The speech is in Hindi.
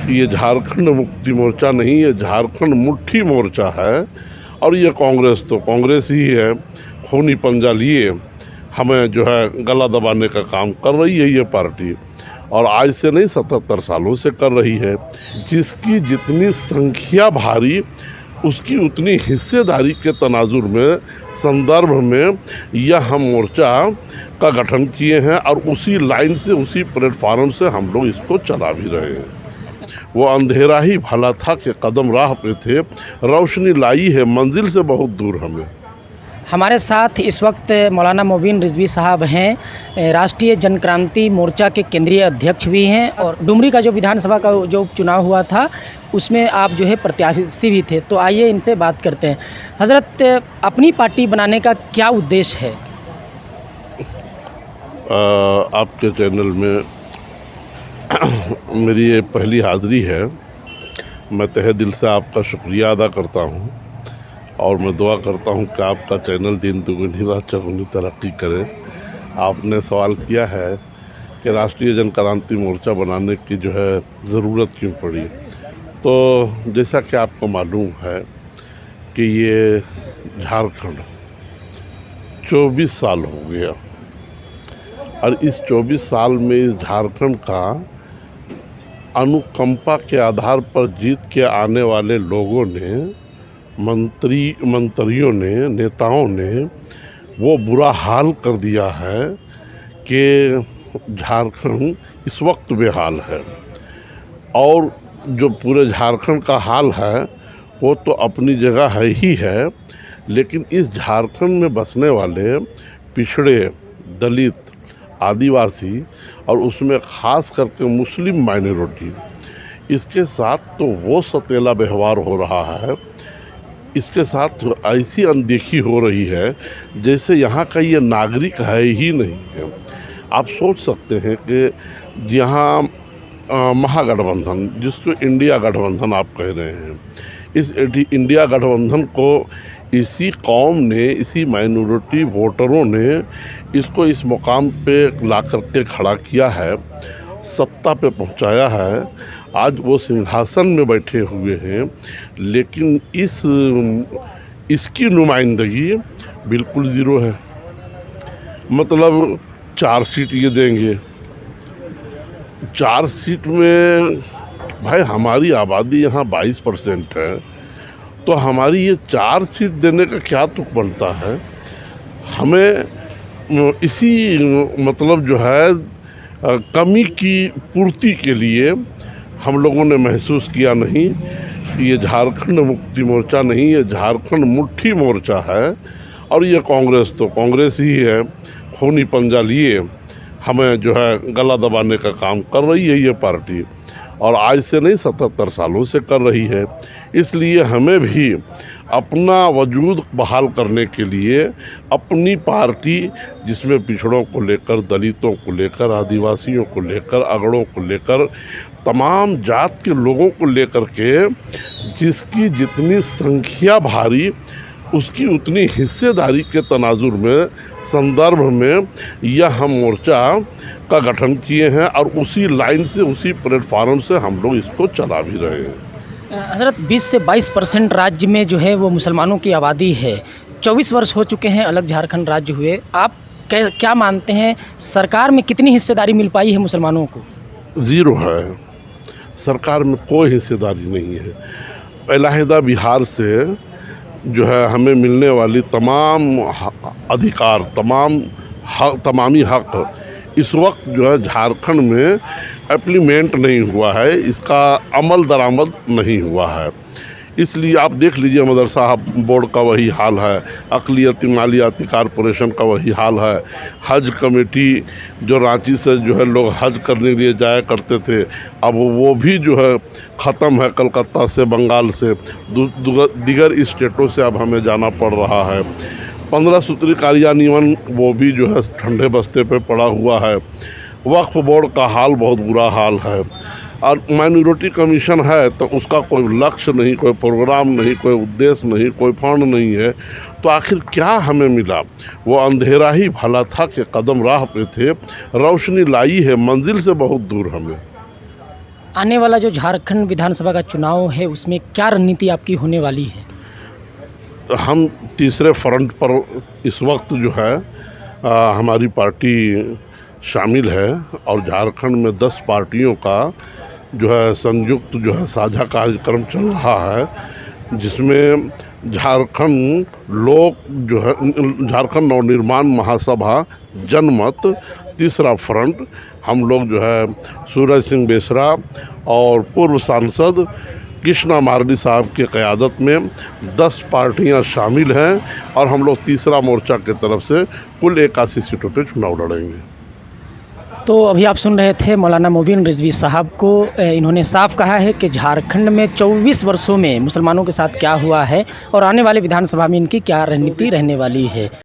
ये झारखंड मुक्ति मोर्चा नहीं, ये झारखंड मुट्ठी मोर्चा है। और ये कांग्रेस ही है, खूनी पंजा लिए हमें जो है गला दबाने का काम कर रही है ये पार्टी। और आज से नहीं, 77 सालों से कर रही है। जिसकी जितनी संख्या भारी, उसकी उतनी हिस्सेदारी के तनाजुर में, संदर्भ में यह हम मोर्चा का गठन किए हैं और उसी लाइन से, उसी प्लेटफार्म से हम लोग इसको चला भी रहे हैं। वो अंधेरा ही भला था कि कदम राह पे थे, रोशनी लाई है मंजिल से बहुत दूर हमें। हमारे साथ इस वक्त मौलाना मोबिन रिजवी साहब हैं, राष्ट्रीय जनक्रांति मोर्चा के केंद्रीय अध्यक्ष भी हैं और डुमरी का जो विधानसभा का जो उपचुनाव हुआ था उसमें आप जो है प्रत्याशी भी थे। तो आइए इनसे बात करते हैं। हज़रत, अपनी पार्टी बनाने का क्या उद्देश्य है? आपके चैनल में मेरी ये पहली हाज़िरी है। मैं तहे दिल से आपका शुक्रिया अदा करता हूँ और मैं दुआ करता हूँ कि आपका चैनल दिन दुगुनी रात चौगुनी तरक्की करे। आपने सवाल किया है कि राष्ट्रीय जनक्रांति मोर्चा बनाने की जो है ज़रूरत क्यों पड़ी। तो जैसा कि आपको मालूम है कि ये झारखंड 24 साल हो गया और इस 24 साल में इस झारखंड का अनुकंपा के आधार पर जीत के आने वाले लोगों ने, मंत्रियों ने, नेताओं ने वो बुरा हाल कर दिया है कि झारखंड इस वक्त बेहाल है। और जो पूरे झारखंड का हाल है वो तो अपनी जगह है ही है, लेकिन इस झारखंड में बसने वाले पिछड़े, दलित, आदिवासी और उसमें ख़ास करके मुस्लिम माइनॉरिटी, इसके साथ तो वो सतेला व्यवहार हो रहा है, इसके साथ ऐसी अनदेखी हो रही है जैसे यहाँ का ये नागरिक है ही नहीं है। आप सोच सकते हैं कि यहाँ महागठबंधन, जिसको इंडिया गठबंधन आप कह रहे हैं, इस इंडिया गठबंधन को इसी कौम ने, इसी माइनॉरिटी वोटरों ने इसको इस मुकाम पे ला करके खड़ा किया है, सत्ता पे पहुंचाया है। आज वो सिंहासन में बैठे हुए हैं, लेकिन इसकी नुमाइंदगी बिल्कुल ज़ीरो है। मतलब 4 सीट ये देंगे, 4 सीट में भाई हमारी आबादी यहाँ 22% है, तो हमारी ये 4 सीट देने का क्या तुक बनता है। हमें इसी मतलब जो है कमी की पूर्ति के लिए हम लोगों ने महसूस किया नहीं, ये झारखंड मुक्ति मोर्चा नहीं, ये झारखंड मुट्ठी मोर्चा है। और ये कांग्रेस ही है, खूनी पंजा लिए हमें जो है गला दबाने का काम कर रही है ये पार्टी। और आज से नहीं, 77 सालों से कर रही है। इसलिए हमें भी अपना वजूद बहाल करने के लिए अपनी पार्टी, जिसमें पिछड़ों को लेकर, दलितों को लेकर, आदिवासियों को लेकर, अगड़ों को लेकर, तमाम जात के लोगों को लेकर के, जिसकी जितनी संख्या भारी, उसकी उतनी हिस्सेदारी के तनाजुर में, संदर्भ में यह हम मोर्चा का गठन किए हैं और उसी लाइन से, उसी प्लेटफार्म से हम लोग इसको चला भी रहे हैं। हज़रत, 20 से 22% राज्य में जो है वो मुसलमानों की आबादी है। 24 वर्ष हो चुके हैं अलग झारखंड राज्य हुए। आप क्या मानते हैं, सरकार में कितनी हिस्सेदारी मिल पाई है मुसलमानों को? ज़ीरो है, सरकार में कोई हिस्सेदारी नहीं है। अलहदा बिहार से जो है हमें मिलने वाली तमाम अधिकार, तमामी हक इस वक्त जो है झारखंड में इम्प्लीमेंट नहीं हुआ है, इसका अमल दरामद नहीं हुआ है। इसलिए आप देख लीजिए, मदरसा बोर्ड का वही हाल है, अक़लियती मालियाती कॉरपोरेशन का वही हाल है, हज कमेटी जो रांची से जो है लोग हज करने के लिए जाया करते थे, अब वो भी जो है ख़त्म है। कलकत्ता से, बंगाल से, दीगर स्टेटों से अब हमें जाना पड़ रहा है। 15 सूत्री कार्यान्वयन वो भी जो है ठंडे बस्ते पे पड़ा हुआ है। वक्फ बोर्ड का हाल बहुत बुरा हाल है। और माइनॉरिटी कमीशन है तो उसका कोई लक्ष्य नहीं, कोई प्रोग्राम नहीं, कोई उद्देश्य नहीं, कोई फंड नहीं है। तो आखिर क्या हमें मिला। वो अंधेरा ही भला था कि कदम राह पे थे, रोशनी लाई है मंजिल से बहुत दूर हमें। आने वाला जो झारखंड विधानसभा का चुनाव है उसमें क्या रणनीति आपकी होने वाली है? हम तीसरे फ्रंट पर इस वक्त जो है हमारी पार्टी शामिल है और झारखंड में 10 पार्टियों का जो है संयुक्त जो है साझा कार्यक्रम चल रहा है, जिसमें झारखंड लोक जो है झारखंड नवनिर्माण महासभा जनमत तीसरा फ्रंट, हम लोग जो है सूरज सिंह बेसरा और पूर्व सांसद कृष्णा मार्डी साहब की क़यादत में 10 पार्टियां शामिल हैं और हम लोग तीसरा मोर्चा की तरफ से कुल 81 सीटों पे चुनाव लड़ेंगे। तो अभी आप सुन रहे थे मौलाना मोबिन रिजवी साहब को। इन्होंने साफ कहा है कि झारखंड में 24 वर्षों में मुसलमानों के साथ क्या हुआ है और आने वाले विधानसभा में इनकी क्या रणनीति रहने वाली है।